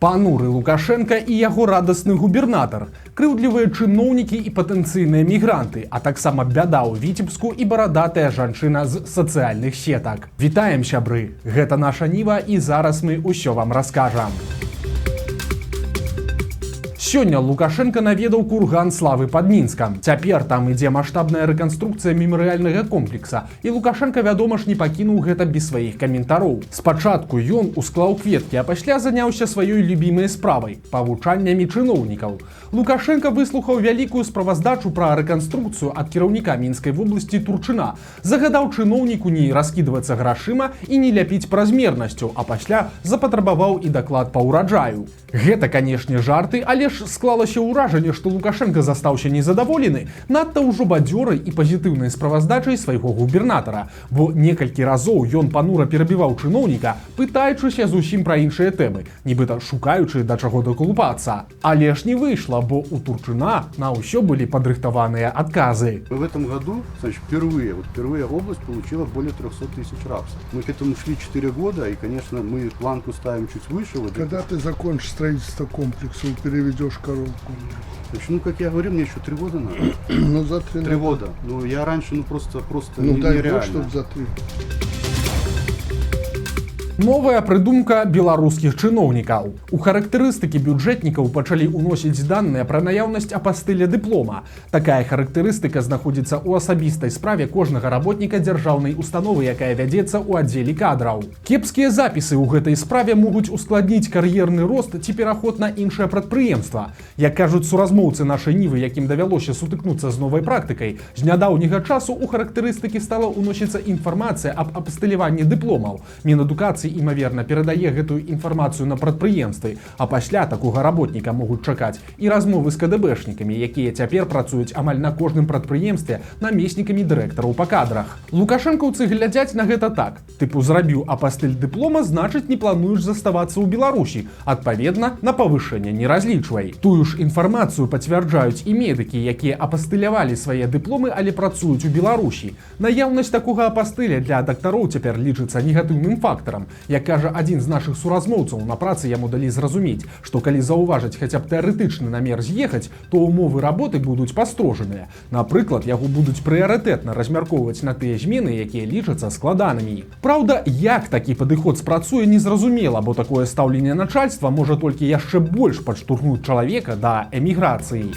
Пануры Лукашенко і яго радасны губернатар, крыўдлівыя чыноўнікі і патэнцыйныя мігранты, а таксама бяда ў Віцебску і барадатая жанчына з сацыяльных сетак. Вітаем, сябры! Гэта наша Ніва і зараз мы ўсё вам раскажам. Сёння Лукашенко наведаў курган славы пад Мінскам. Цяпер там ідзе маштабная рэканструкцыя мемарыяльнага комплекса, і Лукашенко, вядома ж, не пакінуў гэта без сваіх каментароў. Спачатку ён усклаў кветкі, а пасля заняўся сваёй любімай справай – павучаннямі чыноўнікаў. Лукашенко выслухаў вялікую справаздачу пра рэканструкцыю ад кіраўніка Мінскай вобласці Турчына, загадаў чыноўніку не раскідвацца грашыма і не ляпіць празмернасцю, а пасля запатрабаваў і даклад па ўраджаю. Гэта, канешне, жарты, але ж склалася ўражанне, што Лукашенко застаўся незадаволены надта ўжо бадзёрай і пазітыўнай справаздачай свайго губернатара, бо некалькі разоў ён панура перабіваў чыноўніка, пытаючыся зусім пра іншыя тэмы, нібыта шукаючы да чаго даколупацца. Але ж не выйшла, бо у Турчына на ўсё былі падрыхтаваныя адказы. В этом году, значит, впервые область получила более 300 тысяч рапсов. Мы к этому шли 4 года, и, конечно, мы планку ставим чуть выше. Вот когда ты закончишь строительство комплекса и переведешь коробку? Значит, ну, как я говорил, мне еще 3 года надо. Ну, за 3 года. Ну, я раньше, просто ну, дай нереально. Бог, чтобы за 3. Новая прыдумка беларускіх чыноўнікаў. У характарыстыкі бюджэтнікаў пачалі ўносіць даныя пра наяўнасць апастыля дыплома. Такая характарыстыка знаходзіцца ў асабістай справе кожнага работніка дзяржаўнай установы, якая вядзецца ў аддзеле кадраў. Кепскія запісы ў гэтай справе могуць ускладніць кар'ерны рост ці пераход на іншае прадпрыемства. Як кажуць суразмоўцы нашай Нівы, якім давялося сутыкнуцца з новай практыкай, з нядаўняга часу ў характарыстыкі стала ўносіцца інфармацыя аб апастыляванні дыпломаў. Мінадукацыі імаверна перадае гэтую інфармацыю на прадпрыемствы, а пасля такога работніка могуць чакаць і размовы з КДБшнікамі, якія цяпер працуюць амаль на кожным прадпрыемстве намеснікамі дырэктараў па кадрах. Лукашэнкаўцы глядзяць на гэта так: тыпу, зрабіў апастыль дыплома, значыць, не плануеш заставацца ў Беларусі, адпаведна, на павышэнне не разлічвай. Тую ж інфармацыю пацвярджаюць і медыкі, якія апастылявалі свае дыпломы, але працуюць у Беларусі. Наяўнасць такога апастыля для дактароў цяпер лічыцца негатыўным фактарам. Як кажа адзін з нашых суразмоўцаў, на працы яму далі зразумець, што калі заўважыць хаця б тэарэтычны намер з'ехаць, то ўмовы работы будуць пастрожаныя. Напрыклад, яго будуць прыярытэтна размяркоўваць на тыя змены, якія лічацца складанымі. Праўда, як такі падыход спрацуе, незразумела, бо такое стаўленне начальства можа толькі яшчэ больш падштурхнуць чалавека да эміграцыі.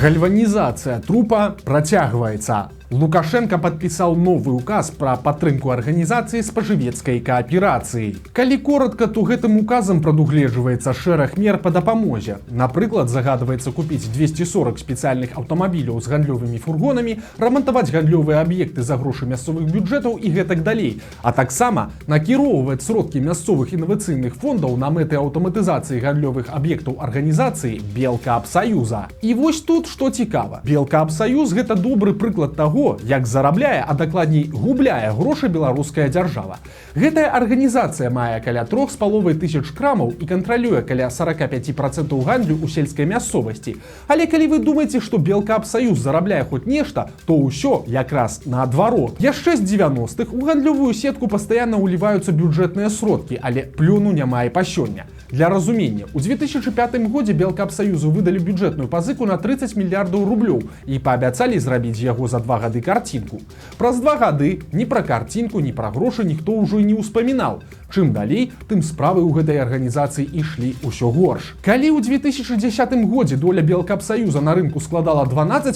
Гальванізацыя трупа працягваецца. Лукашенко падпісаў новы указ пра падтрымку арганізацыі спажывецкай кааперацыі. Калі коратка, то гэтым указам прадугледжваецца шэраг мер па дапамозе. Напрыклад, загадваецца купіць 240 спецыяльных аўтамабіляў з гандлёвымі фургонамі, рамантаваць гандлёвыя аб'екты за грошы мясцовых бюджэтаў і гэтак далей, а таксама накіроўваць сродкі мясцовых інавацыйных фондаў на мэты аўтаматызацыі гандлёвых аб'ектаў арганізацыі Белкаапсаюза. І вось тут што цікава. Белкаапсаюз – гэта добры прыклад таго, як зарабляе, а дакладней губляе грошы беларуская дзяржава. Гэтая арганізацыя мае каля 3500 крамаў і кантралюе каля 45% гандлю ў сельскай мясцовасці. Але калі вы думаеце, што Белкаапсаюз зарабляе хоць нешта, то ўсё якраз наадварот. Яшчэ з 90-х у гандлёвую сетку пастаянна ўліваюцца бюджэтныя сродкі, але плёну няма і па сёння. Для разумення, у 2005 годзе Белкаапсаюзу выдалі бюджэтную пазыку на 30 мільярдаў рублёў і паабяцалі зрабіць яго за 2 гады карцінку. Праз 2 гады ні пра карцінку, ні пра грошы ніхто ўжо і не ўспамінаў. Чым далей, тым справы ў гэтай арганізацыі ішлі ўсё горш. Калі ў 2010 годзе доля Белкаапсаюза на рынку складала 12%,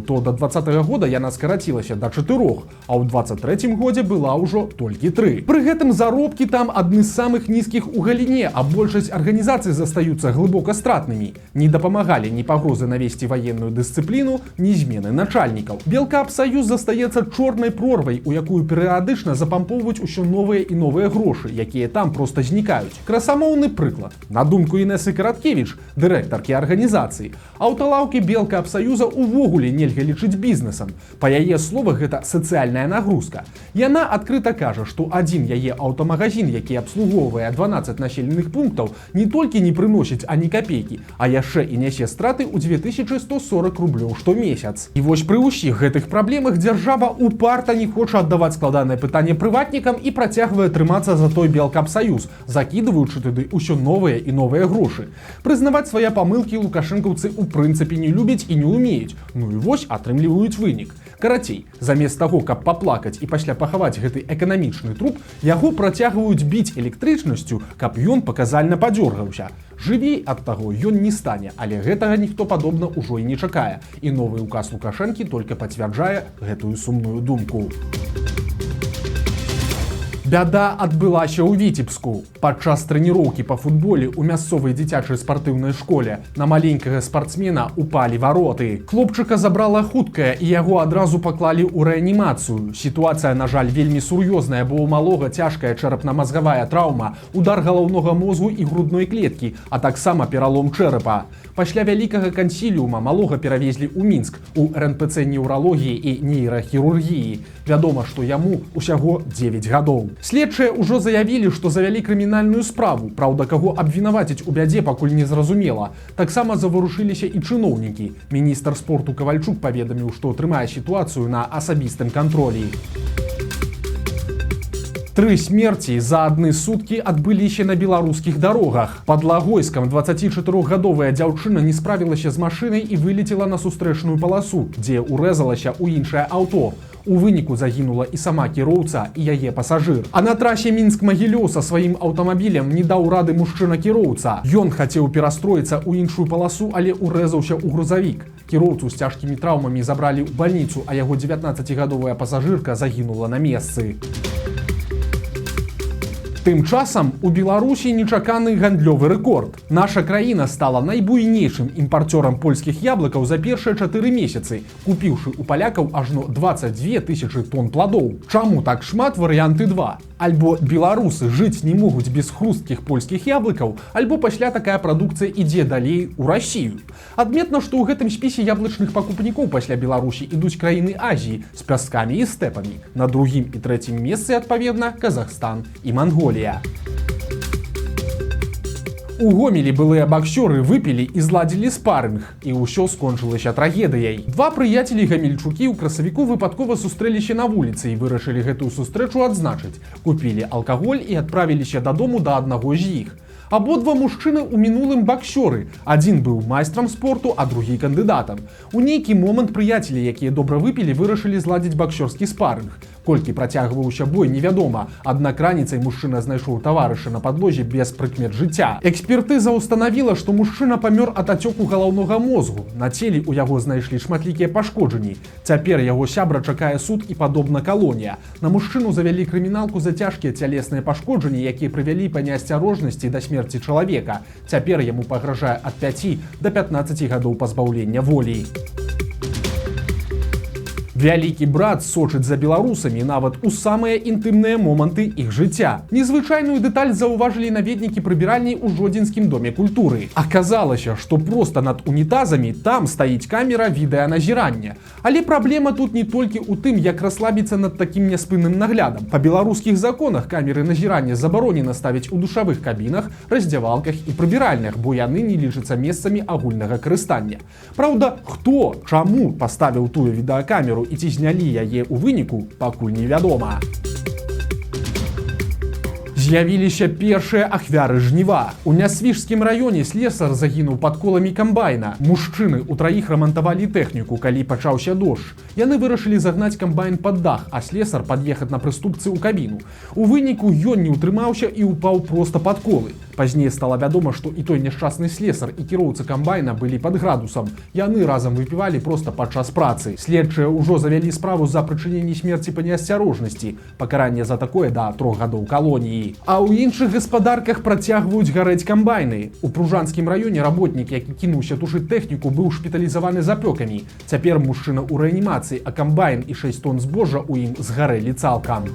то да 2020 года яна скарацілася да 4%, а ў 2023 годзе была ўжо толькі 3%. Пры гэтым заробкі там адны з самых нізкіх у галіне, а большасць арганізацый застаюцца глыбока стратнымі. Не дапамагалі ні пагрозы навесці ваенную дысцыпліну, ні змены начальнікаў. Белкаапсаюз застаецца чорнай прорвай, у якую перыядычна запампоўваюць усё новыя і новыя грошы, якія там проста знікаюць. Красамоўны прыклад. На думку Інесы Караткевіч, дырэктаркі арганізацыі, аўталаўкі Белкаапсаюза увогуле нельга лічыць бізнесам. Па яе словах, гэта сацыяльная нагрузка. Яна адкрыта кажа, што адзін яе аўтамагазін, які абслугоўвае 12 населеных пунктаў, не толькі не прыносіць ані капейкі, а яшчэ і нясе страты ў 2140 рублёў штомесяц. І вось пры ўсіх гэтых праблемах дзяржава упарта не хоча аддаваць складанае пытанне прыватнікам і працягвае трымацца за той Белкапсаюз, закидываючы туды ўсё новыя і новыя грошы. Прызнаваць свае памылкі лукашэнкаўцы ў прынцыпе не любяць і не ўмеюць. Ну і вось атрымліваюць вынік. Карацей, замест таго, каб паплакаць і пасля пахаваць гэты эканамічны труп, яго працягваюць біць электрычнасцю, каб ён паказальна падзёргаўся. Жывей ад таго ён не стане, але гэтага ніхто падобна ўжо і не чакае. І новы ўказ Лукашэнкі толькі пацвярджае гэтую сумную думку. Бяда адбылася ў Віцебску. Падчас трэніроўкі па футболе ў мясцовай дзіцячай спартыўнай школе на маленькага спартсмена упалі вароты. Хлопчыка забрала хуткая і яго адразу паклалі ў рэанімацыю. Сітуацыя, на жаль, вельмі сур'ёзная, бо ў малога цяжкая чэрапна-мазгавая траўма, удар галаўнога мозгу і грудной клеткі, а таксама пералом чэрапа. Пасля вялікага кансіліума малога перавезлі ў Мінск у РНПЦ неўралогіі і нейрахірургіі. Вядома, што яму ўсяго 9 гадоў. Следчыя ўжо заявілі, што завялі крымінальную справу, праўда, каго абвінаваціць у бядзе пакуль не зразумела. Таксама заварушыліся і чыноўнікі. Міністр спорту Кавальчук паведаміў, што трымае сітуацыю на асабістым кантролі. 3 смерці за адны суткі адбыліся на беларускіх дарогах. Пад Лагойскам 24гадовая дзяўчына не справілася з машынай і вылецела на сустрэчную паласу, дзе урэзалася ў іншае аўто. У выніку загінула і сама кіроўца, і яе пасажыр. А на трасе Мінск-Магілёў са сваім аўтамабілем не даў рады мужчына-кіроўца. Ён хацеў перастроіцца ў іншую паласу, але урэзаўся ў грузавік. Кіроўцу з цяжкімі траўмамі забралі ў бальніцу, а яго 19гадовая пасажырка загінула на месцы. Тым часам у Беларусі нечаканы гандлёвы рэкорд. Наша краіна стала найбуйнейшым імпарцёрам польскіх яблыкаў за першыя 4 месяцы, купіўшы ў палякаў ажно 22 тысячы тонн пладоў. Чаму так шмат? Варыянты 2. Альбо беларусы жыць не могуць без хрусткіх польскіх яблыкаў, альбо пасля такая прадукцыя ідзе далей у Расію. Адметна, што ў гэтым спісе яблычных пакупнікоў пасля Беларусі ідуць краіны Азіі з пяскамі і стэпамі. На другім і трэцім месцы, адпаведна, Казахстан і Манголія. У Гомелі былыя баксёры выпілі і зладзілі спарынг, і ўсё скончылася трагедыяй. 2 прыяцелі гамельчукі ў красавіку выпадкова сустрэліся на вуліцы і вырашылі гэтую сустрэчу адзначыць. Купілі алкаголь і адправіліся дадому да аднаго з іх. Абодва мужчыны ў мінулым баксёры. Адзін быў майстрам спорту, а другі кандыдатам. У нейкі момант прыяцелі, якія добра выпілі, вырашылі зладзіць баксёрскі спарынг. Колькі працягваўся бой, невядома. Аднак раніцай мужчына знайшоў таварыша на падлозе без прыкмет жыцця. Экспертыза ўстанавіла, што мужчына памёр ад ацёку галаўнога мозгу. На целе ў яго знайшлі шматлікія пашкоджанні. Цяпер яго сябра чакае суд і падобна калонія. На мужчыну завялі крыміналку за цяжкія цялесныя пашкоджанні, якія прывялі па неасцярожнасці да смерці чалавека. Цяпер яму пагражае ад 5 да 15 гадоў пазбаўлення волі. Вялікі брат сочыць за беларусамі нават у самыя інтымныя моманты іх жыцця. Незвычайную дэталь заўважылі наведнікі прыбіральні ў Жодзінскім доме культуры. Аказалася, што проста над унітазамі там стаіць камера відэаназірання. Але праблема тут не толькі ў тым, як расслабіцца над такім няспынным наглядам. Па беларускіх законах камеры назірання забаронена ставіць у душавых кабінах, раздзявалках і прыбіральнях, бо яны не лічацца месцамі агульнага карыстання. Праўда, хто, чаму паставіў тую відэакамеру і ці знялі яе ў выніку, пакуль невядома. З'явіліся першыя ахвяры жніва. У Нясвіжскім раёне слесар загінуў пад коламі камбайна. Мужчыны ўтраіх рамантавалі тэхніку, калі пачаўся дождж. Яны вырашылі загнаць камбайн пад дах, а слесар пад'ехаць на прыступцы ў кабіну. У выніку ён не ўтрымаўся і ўпаў проста пад колы. Пазней стала вядома, што і той няшчасны слесар і кіроўца камбайна былі пад градусам. Яны разам выпівалі проста падчас працы. Следчыя ўжо завялі справу за прычыненне смерці па неасцярожнасці. Пакаранне за такое да 3 гадоў калоніі. А ў іншых гаспадарках працягваюць гарэць камбайны. У Пружанскім раёне работнік, які кінуўся тушыць тэхніку, быў шпіталізаваны з апёкамі. Цяпер мужчына ў рэанімацыі, а камбайн і 6 тонн збожжа ў ім згарэлі цалкам.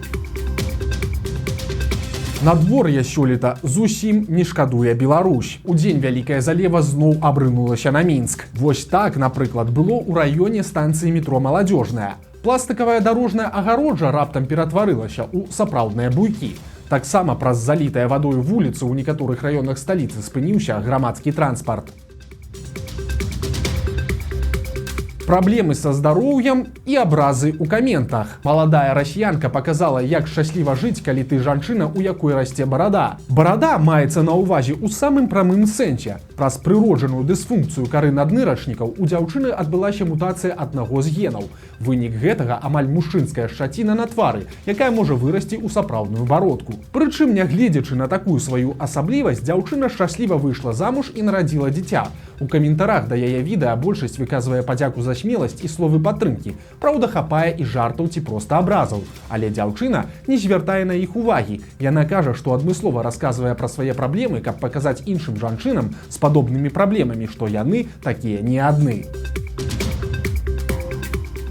Надвор'е сёлета зусім не шкадуе Беларусь. У дзень вялікая залева зноў абрынулася на Мінск. Вось так, напрыклад, было ў раёне станцыі метро «Маладзёжная». Пластыкавая дарожная агароджа раптам ператварылася ў сапраўдныя буйкі. Таксама праз залітая вадою вуліцу ў некаторых раёнах сталіцы спыніўся грамадскі транспарт. Праблемы са здароўем і абразы ў каментах. Маладая расіянка показала, як шчасліва жыць, калі ты жанчына, у якой расце барада. Барада маецца на ўвазе ў самым прамым сэнсе. Праз прыроджаную дысфункцыю кары наднырачнікаў у дзяўчыны адбылася мутацыя аднаго з генаў. Вынік гэтага амаль мужчынская шчаціна на твары, якая можа вырасці ў сапраўдную бародку. Прычым, нягледзячы на такую сваю асаблівасць, дзяўчына шчасліва выйшла замуж і нарадзіла дзіця. У каментарах да яе відэа большасць выказвае падзяку за смеласць і словы падтрымкі. Праўда, хапае і жартаў ці проста абразаў. Але дзяўчына не звяртае на іх увагі. Яна кажа, што адмыслова расказвае пра свае праблемы, каб паказаць іншым жанчынам з падобнымі праблемамі, што яны такія не адны.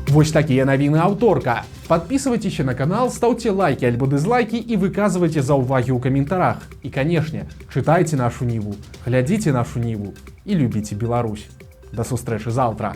Вось такія навіны аўторка. Подписывайтесь на канал, ставьте лайки альбо дизлайки и выказывайте заўвагі ў каментарах. И, конечно, читайте нашу Ниву, глядите нашу Ниву и любите Беларусь. До сустрэчы заўтра.